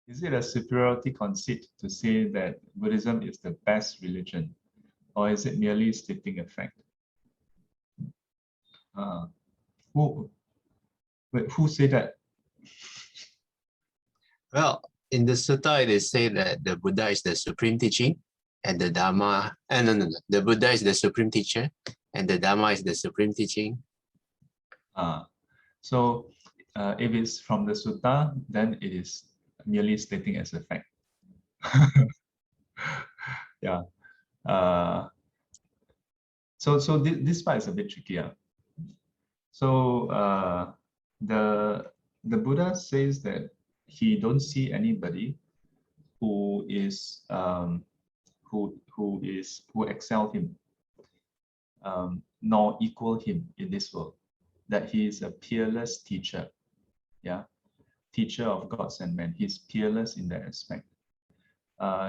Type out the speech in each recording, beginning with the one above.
Is it a superiority conceit to say that Buddhism is the best religion, or is it merely stating a fact? Uh, who, wait, who said that? Well, in the sutta, it is said that the Buddha is the supreme teaching, and the Dharma, no, the Buddha is the supreme teacher, and the Dharma is the supreme teaching. So if it's from the sutta, then it is merely stating as a fact. Yeah. So this part is a bit trickier. So the Buddha says that he don't see anybody who is who excel him, nor equal him in this world. That he is a peerless teacher, yeah, teacher of gods and men. He's peerless in that aspect.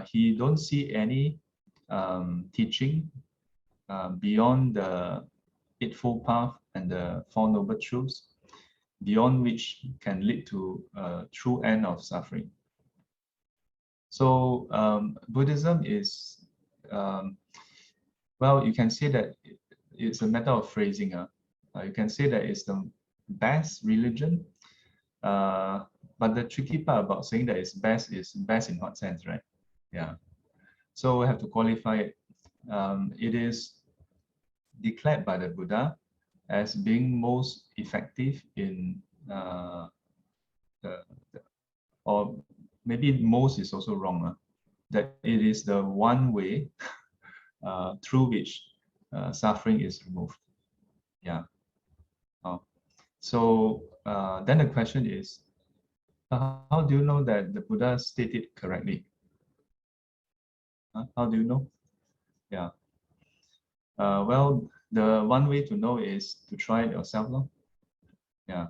He don't see any teaching beyond the Eightfold Path and the Four Noble Truths, beyond which can lead to a true end of suffering. So Buddhism is, well, you can say that it's a matter of phrasing. You can say that it's the best religion, but the tricky part about saying that it's best is best in what sense, right? Yeah. So we have to qualify it. It is declared by the Buddha as being most effective in, or maybe most is also wrong, that it is the one way through which suffering is removed. Yeah. So then the question is, how do you know that the Buddha stated correctly? How do you know? Yeah. Well, the one way to know is to try it yourself. No? Yeah.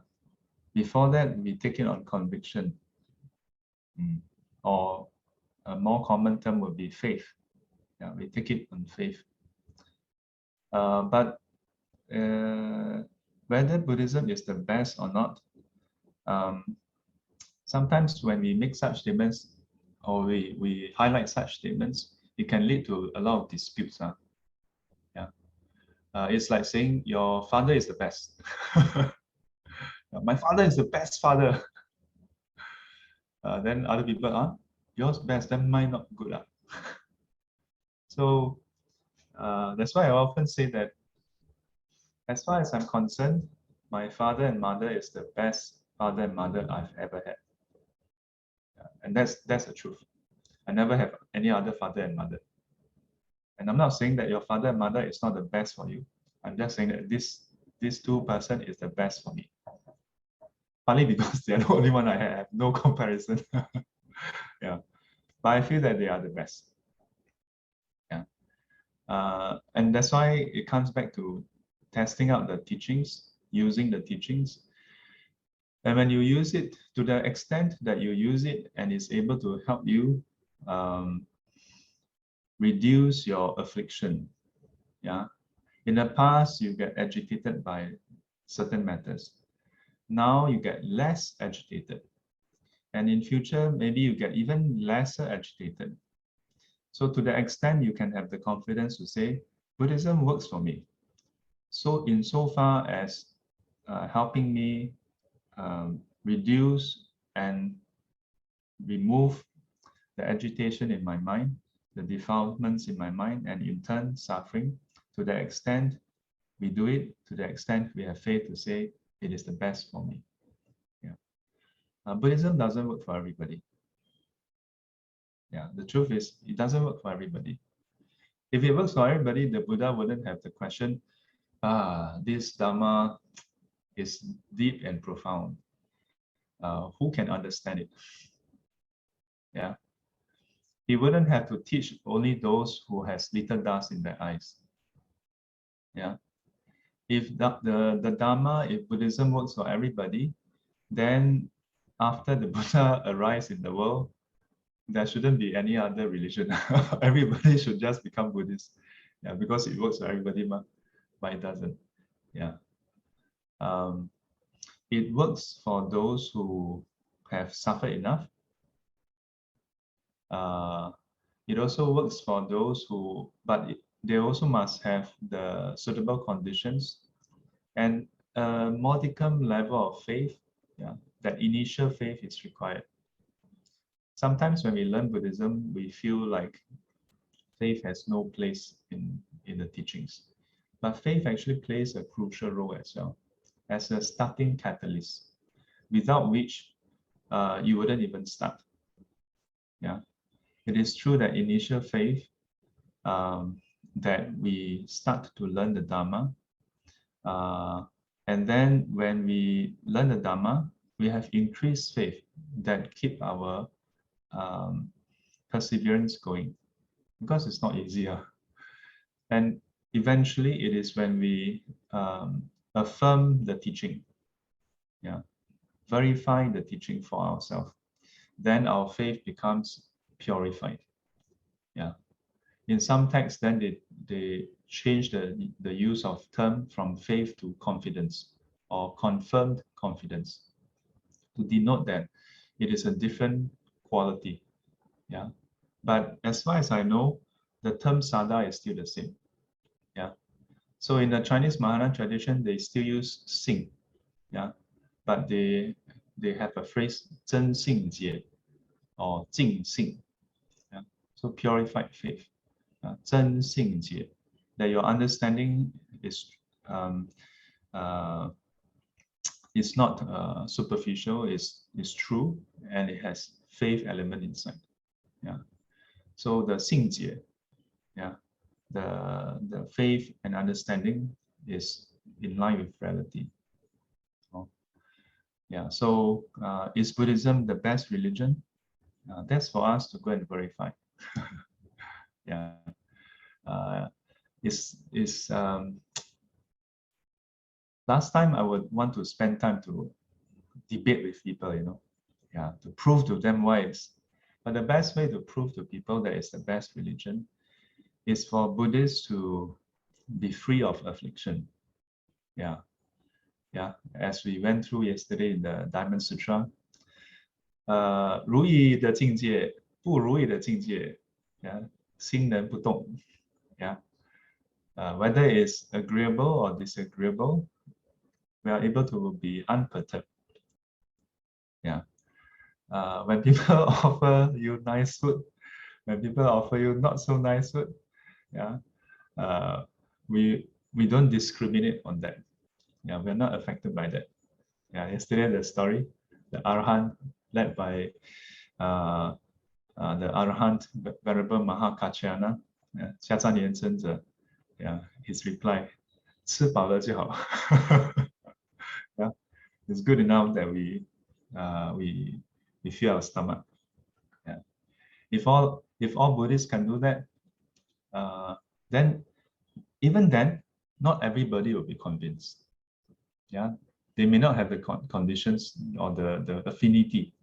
Before that, we take it on conviction. Or a more common term would be faith. Yeah, we take it on faith. But whether Buddhism is the best or not, sometimes when we make such statements or we highlight such statements, it can lead to a lot of disputes. Yeah. It's like saying your father is the best. My father is the best father. Then other people are, yours best, then mine not good. So that's why I often say that as far as I'm concerned, my father and mother is the best father and mother I've ever had. And that's the truth. I never have any other father and mother. And I'm not saying that your father and mother is not the best for you. I'm just saying that this two person is the best for me. Partly because they're the only one I have no comparison. Yeah. But I feel that they are the best. Yeah. And that's why it comes back to testing out the teachings, using the teachings. And when you use it to the extent that you use it and it's able to help you reduce your affliction. Yeah. In the past, you get agitated by certain matters. Now you get less agitated. And in future, maybe you get even lesser agitated. So to the extent you can have the confidence to say, Buddhism works for me. So insofar as helping me reduce and remove the agitation in my mind, the defilements in my mind, and in turn suffering, to the extent we do it, to the extent we have faith to say it is the best for me. Yeah. Buddhism doesn't work for everybody. Yeah, the truth is it doesn't work for everybody. If it works for everybody, the Buddha wouldn't have the question, this Dharma is deep and profound. Who can understand it? Yeah. He wouldn't have to teach only those who has little dust in their eyes. Yeah. If the Dharma, if Buddhism works for everybody, then after the Buddha arrives in the world, there shouldn't be any other religion. Everybody should just become Buddhist. Yeah, because it works for everybody, but it doesn't. Yeah. It works for those who have suffered enough. It also works for those who, but they also must have the suitable conditions and a modicum level of faith. Yeah, that initial faith is required. Sometimes when we learn Buddhism, we feel like faith has no place in the teachings. But faith actually plays a crucial role as well, as a starting catalyst, without which you wouldn't even start. Yeah, it is through that initial faith that we start to learn the Dharma. And then when we learn the Dharma, we have increased faith that keep our perseverance going, because it's not easier. And eventually it is when we affirm the teaching, yeah, verify the teaching for ourselves, then our faith becomes purified. Yeah. In some texts, then they change the use of term from faith to confidence or confirmed confidence to denote that it is a different quality. Yeah. But as far as I know, the term sada is still the same. Yeah. So in the Chinese Mahayana tradition, they still use sing. Yeah. But they have a phrase 真性解 or 净性. Yeah. So purified faith. 真性解, that your understanding is it's not superficial, is true, and it has faith element inside. Yeah. So the 性解, yeah, the faith and understanding is in line with reality. Oh. Yeah. So is Buddhism the best religion? That's for us to go and verify. Yeah. Is last time I would want to spend time to debate with people, yeah, to prove to them why it's. But the best way to prove to people that it's the best religion is for Buddhists to be free of affliction. Yeah, yeah. As we went through yesterday in the Diamond Sutra, 如意的境界，不如意的境界， yeah, 心能不动. Yeah, whether it's agreeable or disagreeable, we are able to be unperturbed. Yeah. When people offer you nice food, when people offer you not so nice food, yeah, we don't discriminate on that. Yeah, we're not affected by that. Yeah, yesterday the story, the Arahant led by the Arahant Venerable Mahakaccana, yeah, 下站连真者, yeah, his reply, 吃饱了就好. Yeah, it's good enough that we fill our stomach. Yeah. If all Buddhists can do that, then even then, not everybody will be convinced. Yeah, they may not have the conditions or the affinity.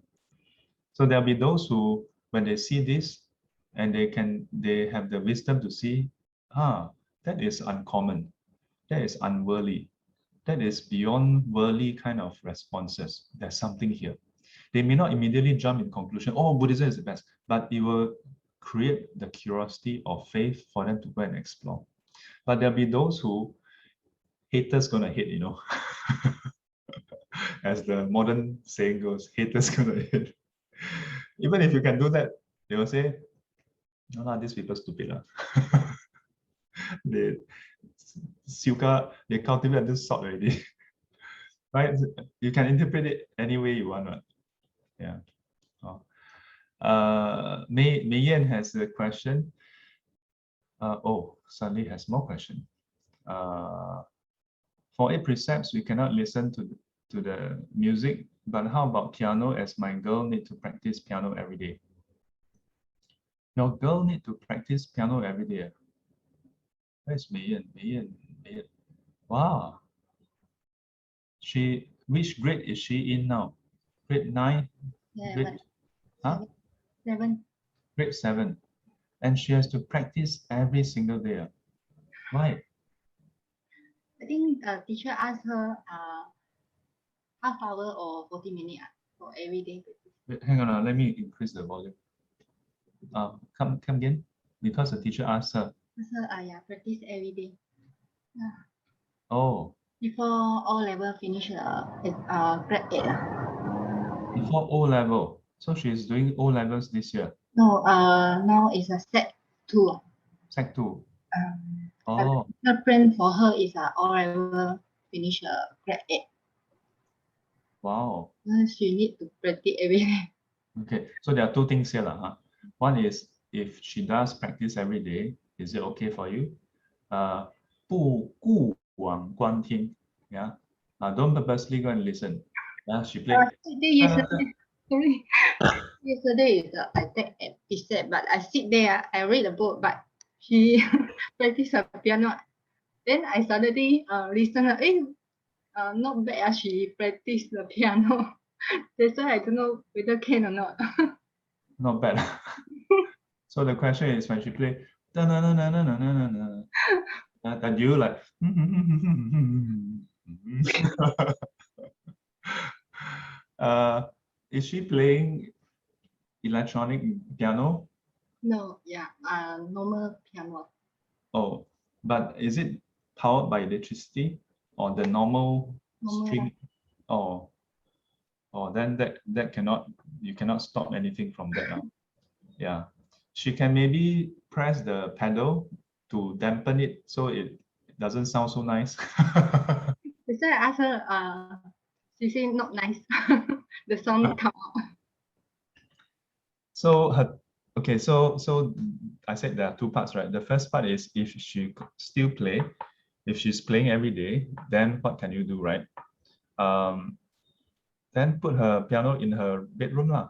So there'll be those who, when they see this, and they have the wisdom to see, that is uncommon, that is unworldly, that is beyond worldly kind of responses. There's something here. They may not immediately jump in conclusion, oh, Buddhism is the best, but it will create the curiosity or faith for them to go and explore. But there'll be those who haters gonna hate, as the modern saying goes, haters gonna hate. Even if you can do that, they will say, no, no, these people stupid. They cultivate this sort already. Right? You can interpret it any way you want. Right? Yeah. Mei Yan has a question. Suddenly has more question. For 8 precepts, we cannot listen to the music, but how about piano, as my girl need to practice piano every day? Your girl need to practice piano every day. Where's Mei Yan? Wow. Which grade is she in now? Grade 9? Yeah, Grade 7. And she has to practice every single day. Why? I think teacher asked her half hour or 40 minutes for every day. Wait, hang on, let me increase the volume. come again? Because the teacher asked her. So, yeah, practice every day. Oh, Before O level finish, grade 8. before O level. So she's doing O levels this year, No, now it's a set 2. Sec 2. But Oh, the plan for her is O level finish grade 8. wow. She need to practice every day. Okay, so there are two things here, huh? One is if she does practice every day, is it okay for you? 不顾往观听, yeah. Don't purposely go and listen. Yeah, she played. Sorry. Yesterday is I take a Precepts, but I sit there, I read the book, but she practice her piano. Then I suddenly listen, not bad, she practice the piano. That's why I don't know whether can or not. Not bad. So the question is when she play, and you like, is she playing electronic piano? No, yeah, normal piano. Oh, but is it powered by electricity or the normal string? Oh, then that cannot, you cannot stop anything from that. Yeah, she can maybe press the pedal to dampen it so it doesn't sound so nice. That's why I asked her, she say not nice. The sound come out. So okay, so I said there are two parts, right? The first part is if she still play, if she's playing every day, then what can you do, right? Then put her piano in her bedroom lah.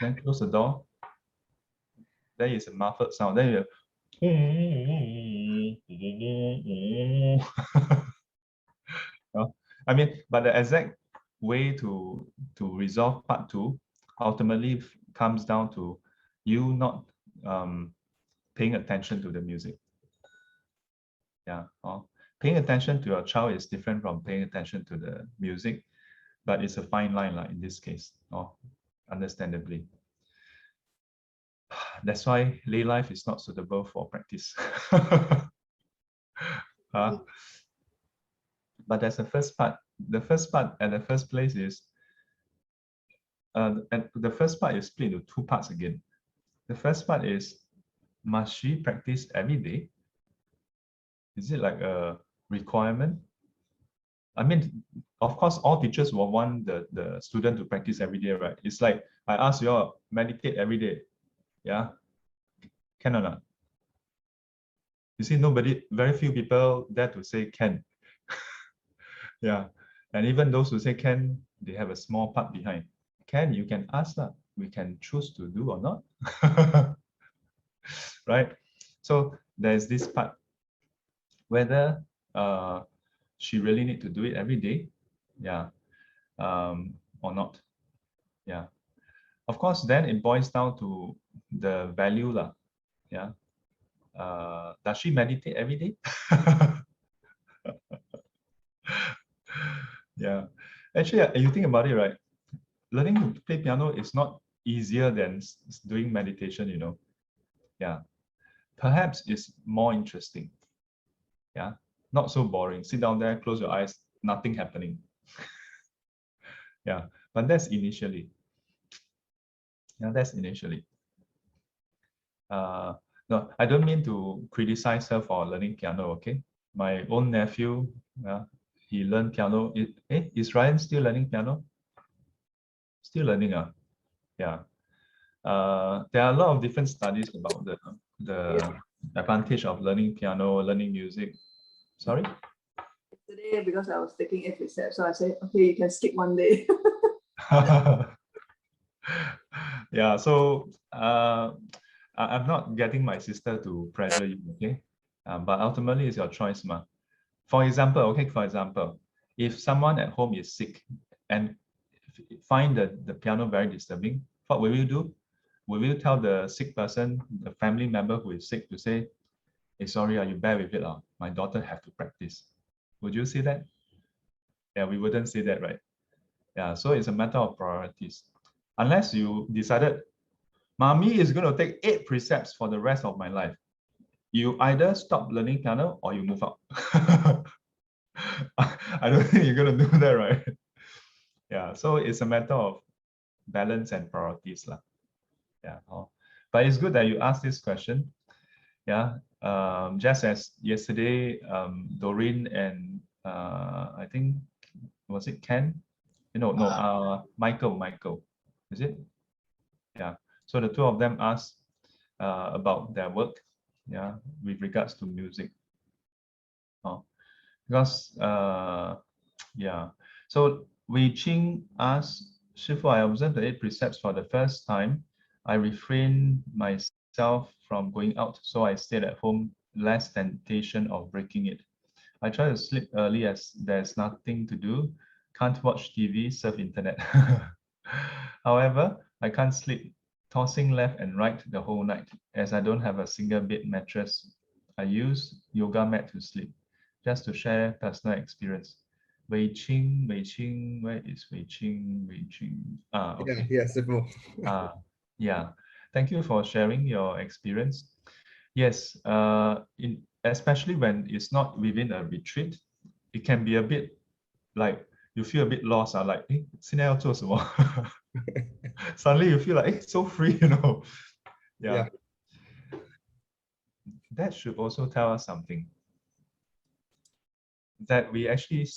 Then close the door. There is a muffled sound. Then you I mean, but the exact way to resolve part 2 ultimately comes down to you not paying attention to the music. Yeah, paying attention to your child is different from paying attention to the music, but it's a fine line in this case. Understandably. That's why lay life is not suitable for practice. But that's the first part. The first part at the first place is and the first part is split into two parts again. The first part is, must she practice every day? Is it like a requirement? I mean, of course, all teachers will want the student to practice every day, right? It's like I ask you all, meditate every day. Yeah, can or not? You see, very few people dare to say can. Yeah, and even those who say can, they have a small part behind. Can, you can ask that. We can choose to do or not. Right? So there's this part, whether she really need to do it every day, yeah, or not. Yeah. Of course, then it boils down to the value lah. Yeah. Does she meditate every day? Yeah. Actually, you think about it, right? Learning to play piano is not easier than doing meditation, you know. Yeah. Perhaps it's more interesting. Yeah. Not so boring. Sit down there, close your eyes, nothing happening. Yeah. But that's initially. Yeah, that's initially. No, I don't mean to criticize her for learning piano, okay? My own nephew, he learned piano. Is Ryan still learning piano? Still learning, yeah. There are a lot of different studies about the advantage of learning piano, learning music. Sorry? Today, because I was taking a Precepts, so I said, okay, you can skip one day. Yeah, so I'm not getting my sister to pressure you, okay? But ultimately, it's your choice, ma. For example, if someone at home is sick and find the piano very disturbing, what will you do? Will you tell the sick person, the family member who is sick, to say, hey, sorry, you bear with it, my daughter have to practice? Would you say that? Yeah, we wouldn't say that, right? Yeah, so it's a matter of priorities. Unless you decided, Mommy is going to take 8 precepts for the rest of my life. You either stop learning piano or you move out. I don't think you're going to do that, right? Yeah, so it's a matter of balance and priorities. Yeah. But it's good that you asked this question. Yeah. Just as yesterday, Doreen and I think, was it Ken? Michael. Is it? Yeah. So the two of them asked about their work, yeah, with regards to music. Because yeah. So Wei Qing asked, Shifu, I observed the 8 precepts for the first time. I refrained myself from going out, so I stayed at home, less temptation of breaking it. I try to sleep early as there's nothing to do. Can't watch TV, surf internet. However, I can't sleep, tossing left and right the whole night, as I don't have a single bed mattress. I use yoga mat to sleep, just to share personal experience. Wei Qing, where is Wei Qing? Okay. Yeah, Sifu. Yeah. Thank you for sharing your experience. Yes, especially when it's not within a retreat, it can be a bit like you feel a bit lost. Like, 现在要做什么? Suddenly you feel like so free, Yeah. That should also tell us something. That we actually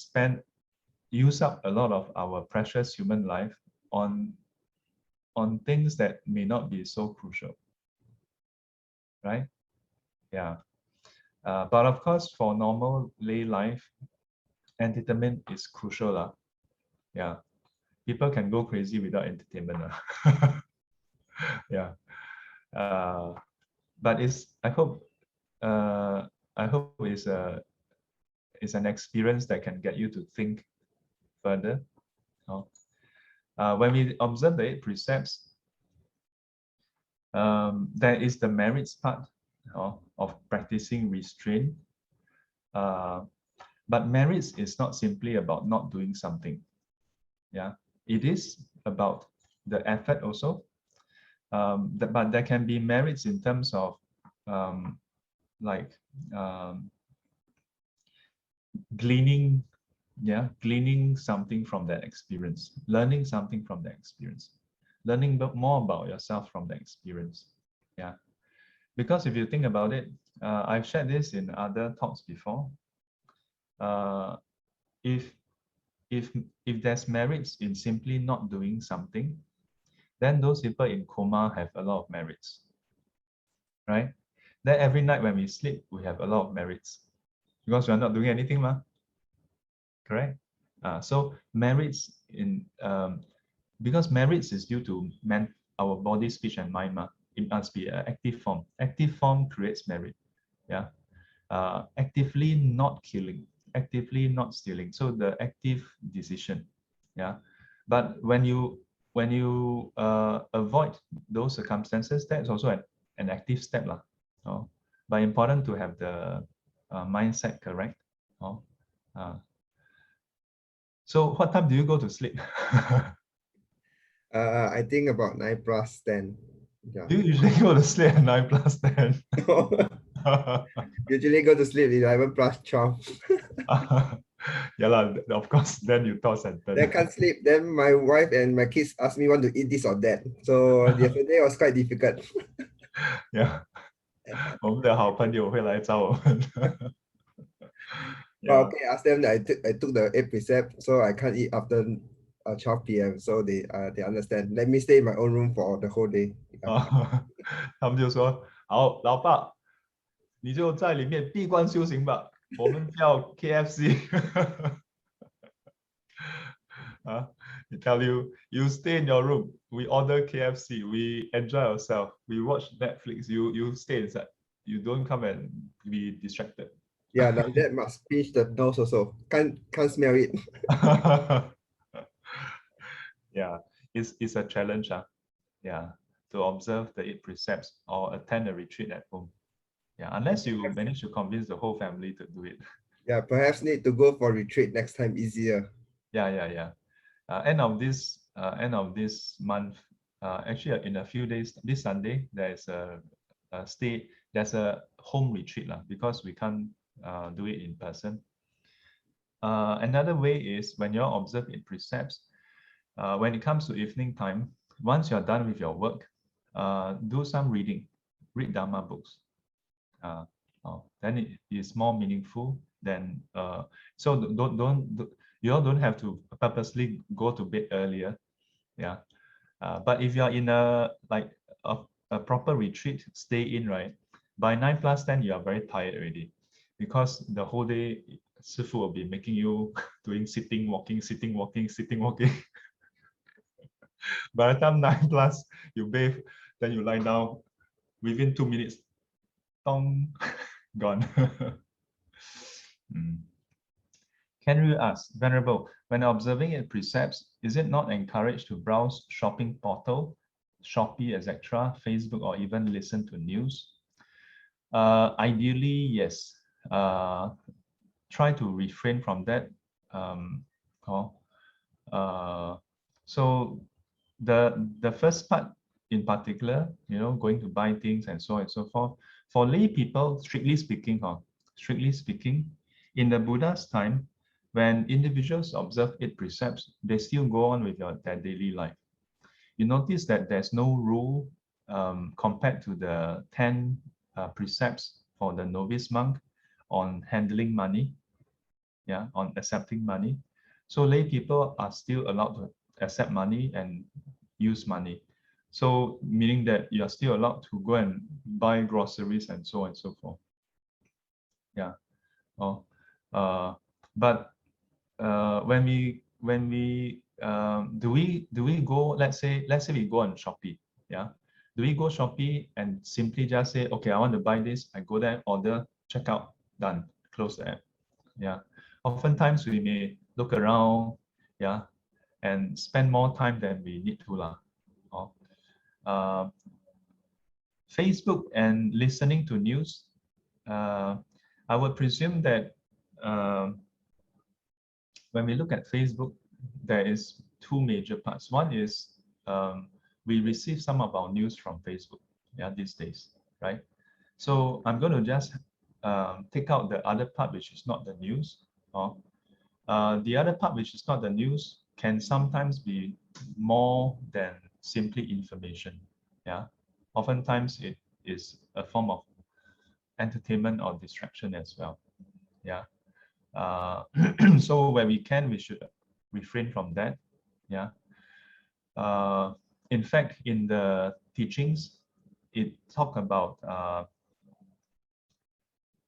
use up a lot of our precious human life on things that may not be so crucial. Right? Yeah. But of course, for normal lay life, entertainment is crucial. Yeah. People can go crazy without entertainment. Yeah. But I hope it's an experience that can get you to think further. When we observe the 8 precepts, there is the merits part of practicing restraint. But merits is not simply about not doing something. Yeah, it is about the effort also. But there can be merits in terms of gleaning something from that experience, learning something from that experience, learning more about yourself from the experience. Yeah, because if you think about it, I've shared this in other talks before. If there's merits in simply not doing something, then those people in coma have a lot of merits, right? Then every night when we sleep, we have a lot of merits because we are not doing anything, correct? So merits because merits is due to our body, speech, and mind. It must be an active form. Active form creates merit. Yeah. Actively not killing, actively not stealing. So the active decision. Yeah. But when you avoid those circumstances, that's also an active step. But important to have the mindset correct. So what time do you go to sleep? I think about 9+10. Yeah. Do you usually go to sleep at 9+10? Usually go to sleep 11+12. Yeah, of course, then you toss and turn. Then can't sleep. Then my wife and my kids ask me want to eat this or that. So yesterday was quite difficult. Yeah. 我们的好朋友会来找我们。But okay, ask them that I took the 8 precept, so I can't eat after 12 p.m. So they understand. Let me stay in my own room for the whole day. 他们就说：“好，老爸，你就在里面闭关修行吧。我们叫 KFC。He tell you stay in your room. We order KFC. We enjoy ourselves. We watch Netflix. You stay inside. You don't come and be distracted." Yeah, like that must pinch the nose also. Can't smell it. Yeah, it's a challenge. Yeah, to observe the 8 precepts or attend a retreat at home. Yeah, unless you manage to convince the whole family to do it. Yeah, perhaps need to go for retreat next time easier. Yeah. End of this month, actually in a few days, this Sunday, there's there's a home retreat because we can't do it in person. Another way is when you're observing precepts, when it comes to evening time, once you're done with your work, do some reading, read Dharma books. Then it is more meaningful than so you all don't have to purposely go to bed earlier. Yeah. But if you're in a proper retreat, stay in, right? By 9+10, you are very tired already, because the whole day Sifu will be making you doing sitting, walking, sitting, walking, sitting, walking. By the time 9+, you bathe, then you lie down. Within 2 minutes, tong, gone. Can we ask, Venerable, when observing in precepts, is it not encouraged to browse shopping portal, Shopee, etc., Facebook, or even listen to news? Ideally, yes. Try to refrain from that. So the first part in particular, going to buy things and so on and so forth. For lay people, strictly speaking, in the Buddha's time, when individuals observe 8 precepts, they still go on with their daily life. You notice that there's no rule compared to the 10 precepts for the novice monk on handling money, on accepting money. So lay people are still allowed to accept money and use money. So meaning that you are still allowed to go and buy groceries and so on and so forth. Yeah. But when we do we go, let's say we go on Shopee, do we go Shopee and simply just say, okay, I want to buy this, I go there, order, check out, done, close the app? Oftentimes we may look around, and spend more time than we need to Facebook and listening to news, I would presume that when we look at Facebook, there is 2 major parts. One is we receive some of our news from Facebook, these days, right? So I'm going to just take out the other part, which is not the news. The other part, which is not the news, can sometimes be more than simply information. Oftentimes it is a form of entertainment or distraction as well. So where we can, we should refrain from that. In fact, in the teachings, it talk about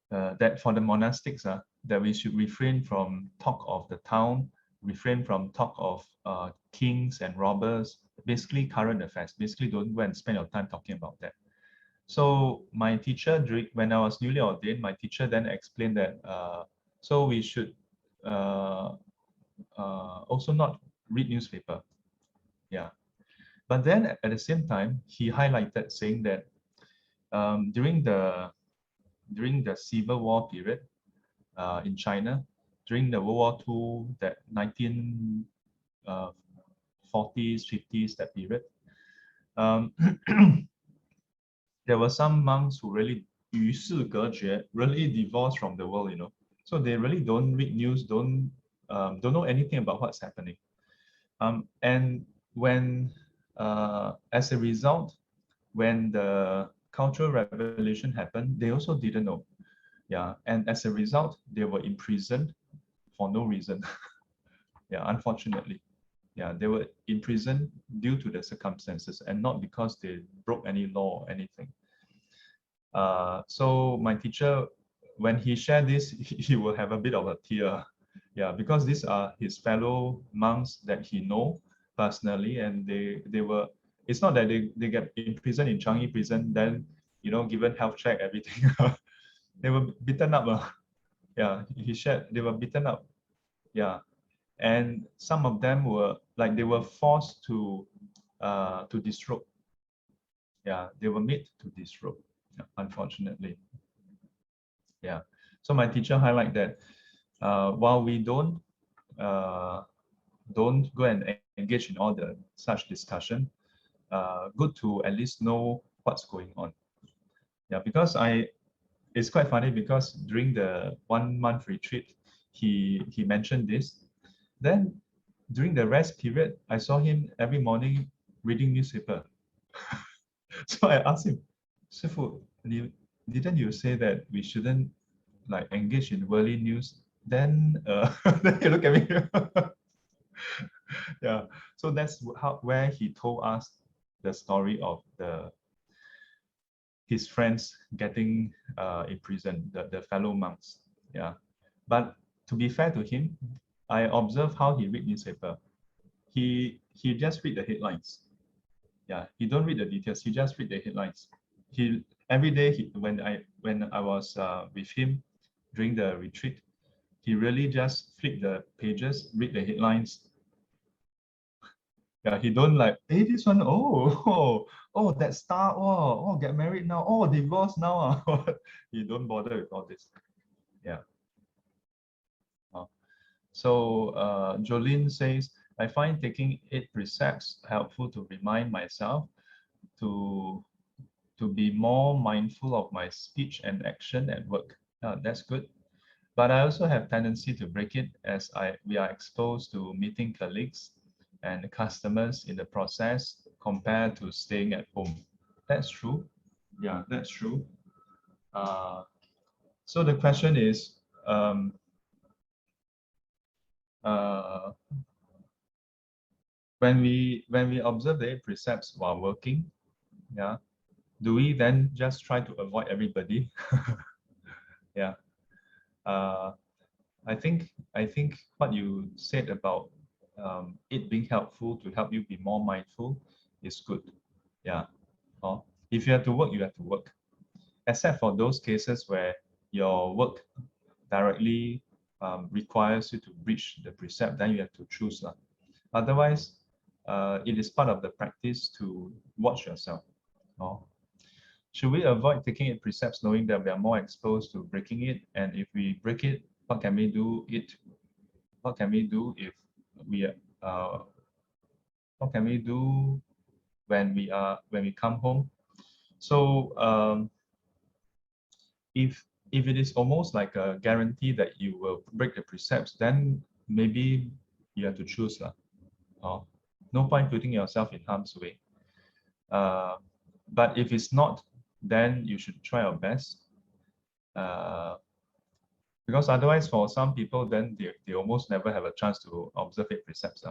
that for the monastics, that we should refrain from talk of the town, refrain from talk of kings and robbers, basically current affairs. Basically, don't go and spend your time talking about that. So my teacher, when I was newly ordained, my teacher then explained that so we should also not read newspaper. But then at the same time, he highlighted saying that during the Civil War period in China, during the World War II, that 1940s, 50s, that period, there were some monks who really 与世隔绝, really divorced from the world, So they really don't read news, don't know anything about what's happening. And when, as a result, when the Cultural Revolution happened, they also didn't know. And as a result, they were imprisoned for no reason. Unfortunately. They were imprisoned due to the circumstances and not because they broke any law or anything. So my teacher, when he shared this, he will have a bit of a tear. Because these are his fellow monks that he know personally, and they were, it's not that they get imprisoned in Changi prison, then, given health check, everything. They were beaten up. He shared, they were beaten up. And some of them were, like, they were forced to disrobe. They were made to disrobe, unfortunately. So my teacher highlighted that while we don't go and engage in all the such discussion, good to at least know what's going on. Yeah, because it's quite funny because during the 1 month retreat, he mentioned this. Then during the rest period, I saw him every morning reading newspaper. So I asked him, Sifu, didn't you say that we shouldn't like engage in worldly news? Then then he looked at me. Yeah, so that's where he told us the story of his friends getting in prison, the fellow monks. Yeah, but to be fair to him, I observed how he read newspaper. He just read the headlines. Yeah, he don't read the details. He just read the headlines. He every day when I was with him during the retreat, he really just flip the pages, read the headlines. Yeah, he don't like, hey, this one, oh, that star, oh, get married now, oh, divorce now. He don't bother with all this. Yeah. So Jolene says, I find taking 8 precepts helpful to remind myself to be more mindful of my speech and action at work. That's good. But I also have tendency to break it as we are exposed to meeting colleagues and customers in the process compared to staying at home. That's true. Yeah, that's true. So the question is, when we observe the 8 precepts while working, yeah, do we then just try to avoid everybody? Yeah. I think what you said about it being helpful to help you be more mindful is good. Yeah. If you have to work, you have to work. Except for those cases where your work directly requires you to breach the precept, then you have to choose. Otherwise, it is part of the practice to watch yourself. Should we avoid taking 8 precepts knowing that we are more exposed to breaking it? And if we break it, what can we do what can we do if we what can we do when we come home? So if it is almost like a guarantee that you will break the precepts, then maybe you have to choose. No point putting yourself in harm's way. But if it's not, then you should try your best. Because otherwise, for some people, then they almost never have a chance to observe 8 precepts.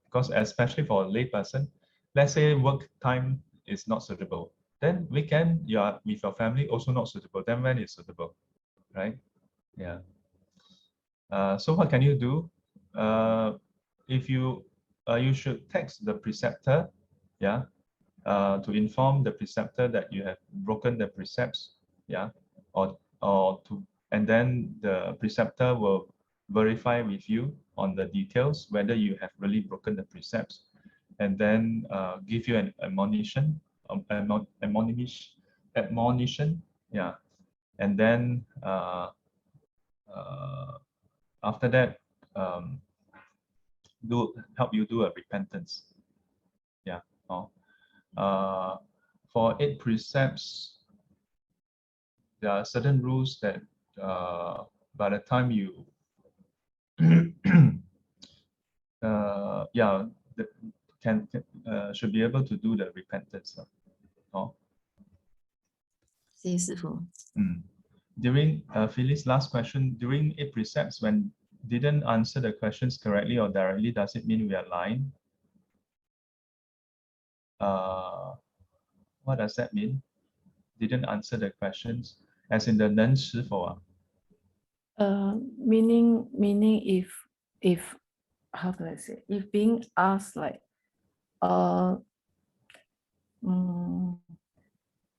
Because especially for a lay person, let's say work time is not suitable, then weekend you are with your family also not suitable. Then when is suitable, right? Yeah. So what can you do? If you should text the preceptor, yeah, to inform the preceptor that you have broken the precepts, yeah, or to, and then the preceptor will verify with you on the details whether you have really broken the precepts, and then give you an admonition, yeah, and then after that help you do a repentance. Yeah. For 8 precepts, there are certain rules that by the time you should be able to do the repentance. During Phyllis' last question, during 8 precepts, when didn't answer the questions correctly or directly, does it mean we are lying? What does that mean? Didn't answer the questions, as in the 能吃否啊? Meaning if how do I say, if being asked like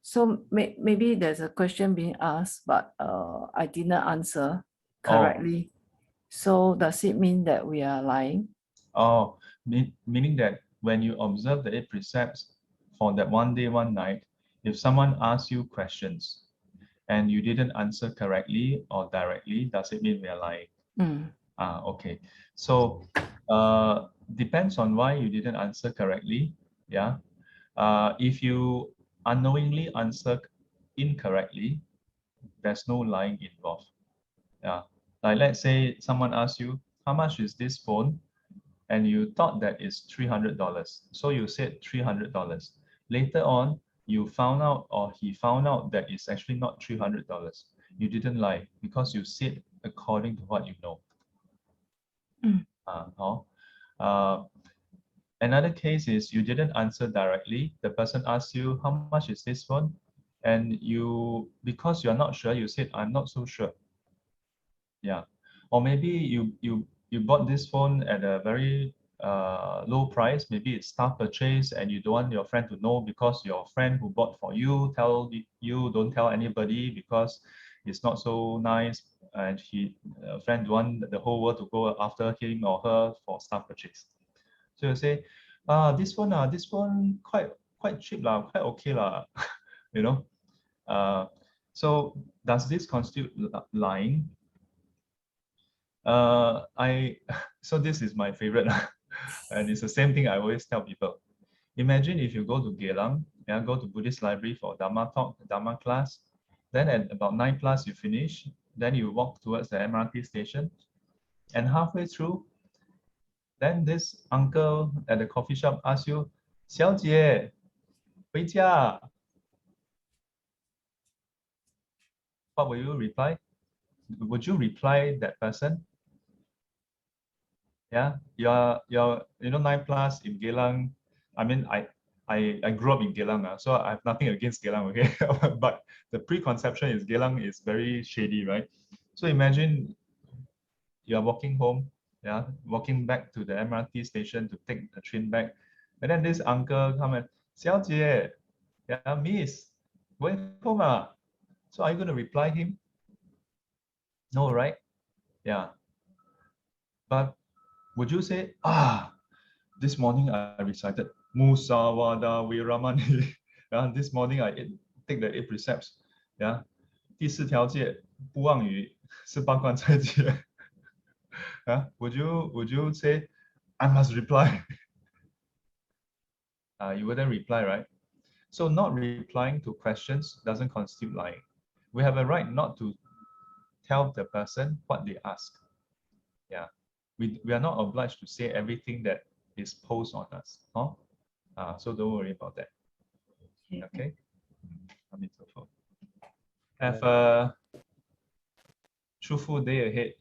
so maybe there's a question being asked, but I didn't answer correctly. So does it mean that we are lying? Meaning that when you observe the 8 precepts for that 1 day, 1 night, if someone asks you questions and you didn't answer correctly or directly, does it mean we are lying? Okay. So depends on why you didn't answer correctly. Yeah. If you unknowingly answer incorrectly, there's no lying involved. Yeah, like let's say someone asks you, how much is this phone? And you thought that it's $300. So you said $300. Later on, you found out, or he found out, that it's actually not $300. You didn't lie because you said according to what you know. Another case is you didn't answer directly. The person asks you, how much is this phone? And you, because you're not sure, you said, I'm not so sure. Yeah. Or maybe you bought this phone at a very low price. Maybe it's staff purchase and you don't want your friend to know because your friend who bought for you tell you don't tell anybody because it's not so nice, and friend don't want the whole world to go after him or her for staff purchase. So you say, this one quite cheap lah, quite okay lah, you know. So does this constitute lying? So this is my favorite, and it's the same thing I always tell people. Imagine if you go to Geylang, go to Buddhist library for Dharma talk, Dharma class, then at about 9 plus you finish, then you walk towards the MRT station, and halfway through, then this uncle at the coffee shop asks you, 小姐,回家. What will you reply? Would you reply that person? Yeah, you're 9 plus in Geylang. I mean, I grew up in Geylang, so I have nothing against Geylang, okay? But the preconception is Geylang is very shady, right? So imagine you're walking home, walking back to the MRT station to take the train back, and then this uncle come and, 小姐, miss, going home ah. So are you going to reply him? No, right? Yeah. But would you say, this morning I recited Musawada Viramani. This morning I take the 8 precepts. 第4条戒不妄语是八关斋戒. Would you say, I must reply? You wouldn't reply, right? So not replying to questions doesn't constitute lying. We have a right not to tell the person what they ask. Yeah, we are not obliged to say everything that is posed on us. So don't worry about that. Okay. Have a truthful day ahead.